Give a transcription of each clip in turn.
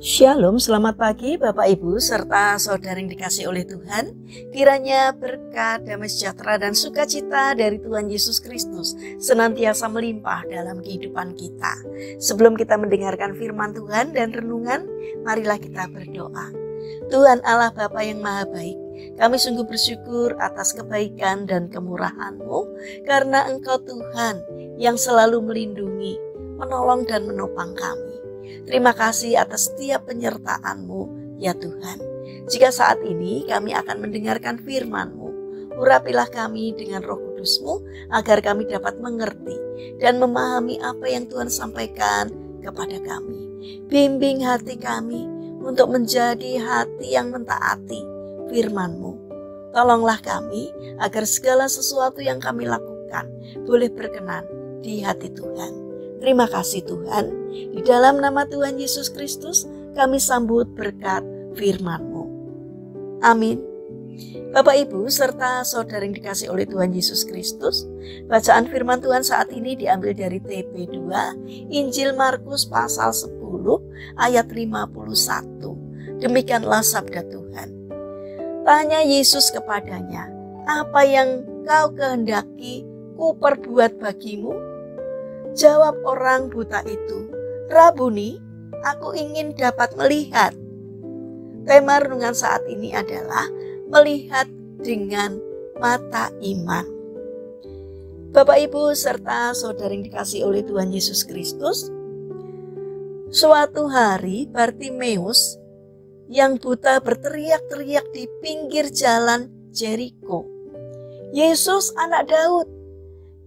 Shalom, selamat pagi Bapak Ibu serta saudara yang dikasih oleh Tuhan. Kiranya berkat, damai sejahtera dan sukacita dari Tuhan Yesus Kristus senantiasa melimpah dalam kehidupan kita. Sebelum kita mendengarkan firman Tuhan dan renungan, marilah kita berdoa. Tuhan Allah Bapa yang Maha Baik, kami sungguh bersyukur atas kebaikan dan kemurahan-Mu, karena Engkau Tuhan yang selalu melindungi, menolong dan menopang kami. Terima kasih atas setiap penyertaan-Mu, ya Tuhan. Jika saat ini kami akan mendengarkan firman-Mu, urapilah kami dengan Roh Kudus-Mu, agar kami dapat mengerti dan memahami apa yang Tuhan sampaikan kepada kami. Bimbing hati kami untuk menjadi hati yang mentaati firman-Mu. Tolonglah kami agar segala sesuatu yang kami lakukan boleh berkenan di hati Tuhan. Terima kasih Tuhan, di dalam nama Tuhan Yesus Kristus kami sambut berkat firman-Mu. Amin. Bapak Ibu serta saudara yang dikasih oleh Tuhan Yesus Kristus, bacaan firman Tuhan saat ini diambil dari TP2, Injil Markus pasal 10 ayat 51. Demikianlah sabda Tuhan. Tanya Yesus kepadanya, apa yang kau kehendaki ku perbuat bagimu? Jawab orang buta itu, Rabuni, aku ingin dapat melihat. Tema renungan saat ini adalah melihat dengan mata iman. Bapak Ibu serta saudara yang dikasih oleh Tuhan Yesus Kristus, suatu hari Bartimeus yang buta berteriak-teriak di pinggir jalan Jeriko. Yesus anak Daud,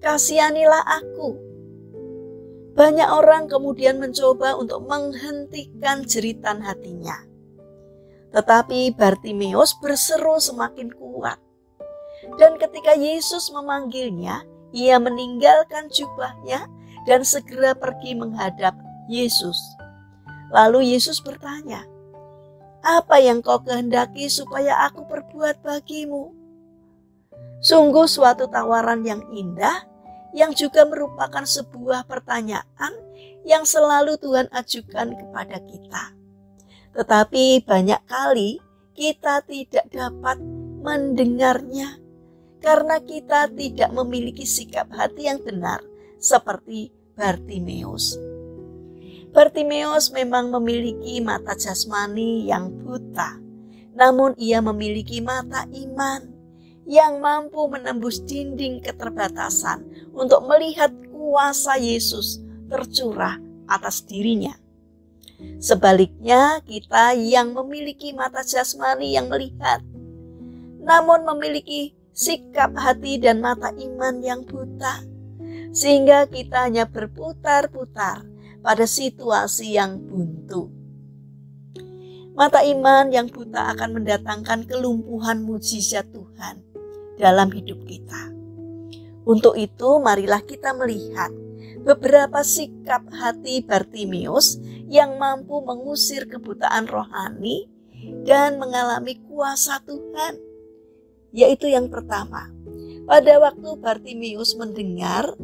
kasihanilah aku. Banyak orang kemudian mencoba untuk menghentikan jeritan hatinya. Tetapi Bartimeus berseru semakin kuat. Dan ketika Yesus memanggilnya, ia meninggalkan jubahnya dan segera pergi menghadap Yesus. Lalu Yesus bertanya, apa yang kau kehendaki supaya aku perbuat bagimu? Sungguh suatu tawaran yang indah, yang juga merupakan sebuah pertanyaan yang selalu Tuhan ajukan kepada kita. Tetapi banyak kali kita tidak dapat mendengarnya karena kita tidak memiliki sikap hati yang benar seperti Bartimeus. Bartimeus memang memiliki mata jasmani yang buta, namun ia memiliki mata iman yang mampu menembus dinding keterbatasan untuk melihat kuasa Yesus tercurah atas dirinya. Sebaliknya, kita yang memiliki mata jasmani yang melihat, namun memiliki sikap hati dan mata iman yang buta, sehingga kita hanya berputar-putar pada situasi yang buntu. Mata iman yang buta akan mendatangkan kelumpuhan mukjizat Tuhan dalam hidup kita. Untuk itu, marilah kita melihat beberapa sikap hati Bartimeus yang mampu mengusir kebutaan rohani dan mengalami kuasa Tuhan. Yaitu yang pertama, pada waktu Bartimeus mendengar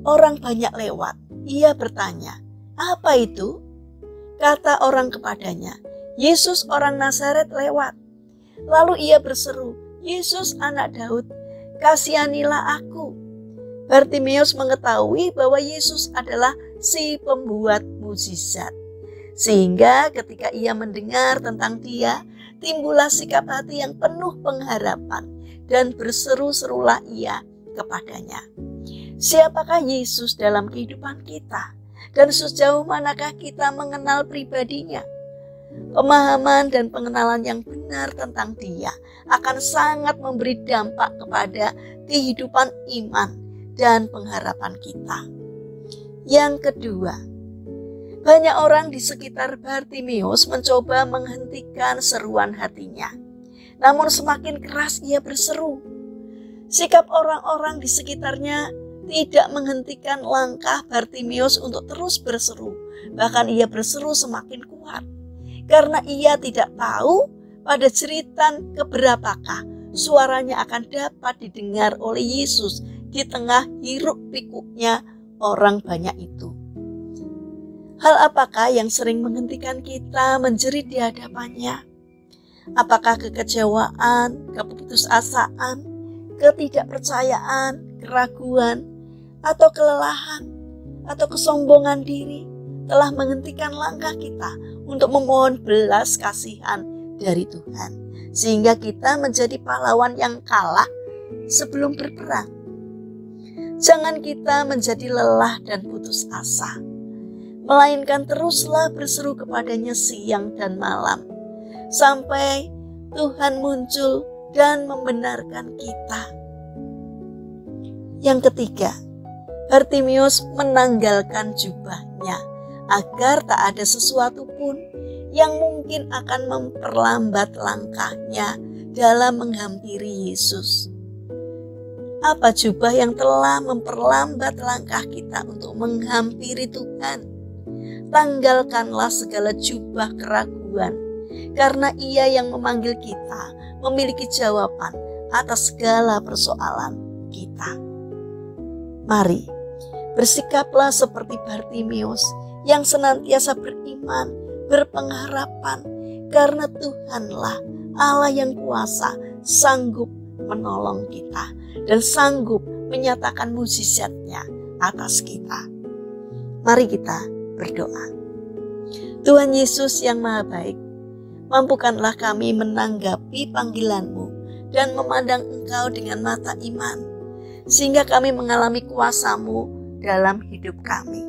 orang banyak lewat, ia bertanya, apa itu? Kata orang kepadanya, Yesus orang Nazaret lewat. Lalu ia berseru, Yesus anak Daud, kasihanilah aku. Bartimeus mengetahui bahwa Yesus adalah si pembuat mukjizat. Sehingga ketika ia mendengar tentang dia, timbullah sikap hati yang penuh pengharapan dan berseru-serulah ia kepadanya. Siapakah Yesus dalam kehidupan kita? Dan sejauh manakah kita mengenal pribadinya? Pemahaman dan pengenalan yang benar tentang dia akan sangat memberi dampak kepada kehidupan iman dan pengharapan kita. Yang kedua, banyak orang di sekitar Bartimeus mencoba menghentikan seruan hatinya. Namun semakin keras ia berseru. Sikap orang-orang di sekitarnya tidak menghentikan langkah Bartimeus untuk terus berseru. Bahkan ia berseru semakin kuat. Karena ia tidak tahu pada jeritan keberapakah suaranya akan dapat didengar oleh Yesus di tengah hiruk pikuknya orang banyak itu. Hal apakah yang sering menghentikan kita menjerit di hadapannya? Apakah kekecewaan, keputusasaan, ketidakpercayaan, keraguan, atau kelelahan, atau kesombongan diri telah menghentikan langkah kita untuk memohon belas kasihan dari Tuhan, sehingga kita menjadi pahlawan yang kalah sebelum berperang? Jangan kita menjadi lelah dan putus asa, melainkan teruslah berseru kepadanya siang dan malam, sampai Tuhan muncul dan membenarkan kita. Yang ketiga, Bartimeus menanggalkan jubahnya agar tak ada sesuatu pun yang mungkin akan memperlambat langkahnya dalam menghampiri Yesus. Apa jubah yang telah memperlambat langkah kita untuk menghampiri Tuhan? Tanggalkanlah segala jubah keraguan, karena Ia yang memanggil kita memiliki jawaban atas segala persoalan kita. Mari bersikaplah seperti Bartimeus yang senantiasa beriman, berpengharapan, karena Tuhanlah Allah yang kuasa, sanggup menolong kita dan sanggup menyatakan mukjizat-Nya atas kita. Mari kita berdoa. Tuhan Yesus yang Maha Baik, mampukanlah kami menanggapi panggilan-Mu dan memandang Engkau dengan mata iman, sehingga kami mengalami kuasa-Mu dalam hidup kami.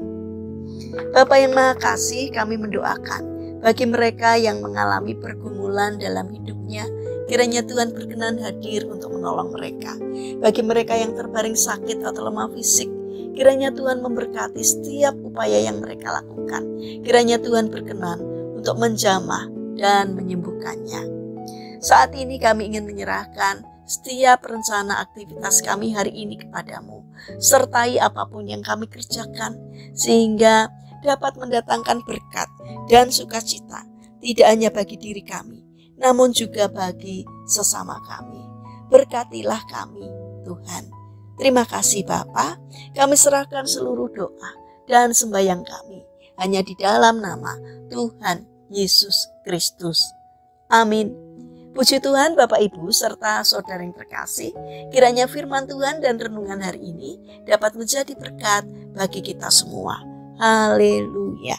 Bapa yang Maha Kasih, kami mendoakan bagi mereka yang mengalami pergumulan dalam hidupnya, kiranya Tuhan berkenan hadir untuk menolong mereka. Bagi mereka yang terbaring sakit atau lemah fisik, kiranya Tuhan memberkati setiap upaya yang mereka lakukan. Kiranya Tuhan berkenan untuk menjamah dan menyembuhkannya. Saat ini kami ingin menyerahkan setiap rencana aktivitas kami hari ini kepadamu. Sertai apapun yang kami kerjakan, sehingga dapat mendatangkan berkat dan sukacita, tidak hanya bagi diri kami, namun juga bagi sesama kami. Berkatilah kami, Tuhan. Terima kasih Bapa, kami serahkan seluruh doa dan sembahyang kami hanya di dalam nama Tuhan Yesus Kristus. Amin. Puji Tuhan Bapak Ibu serta saudara yang terkasih, kiranya firman Tuhan dan renungan hari ini dapat menjadi berkat bagi kita semua. Haleluya.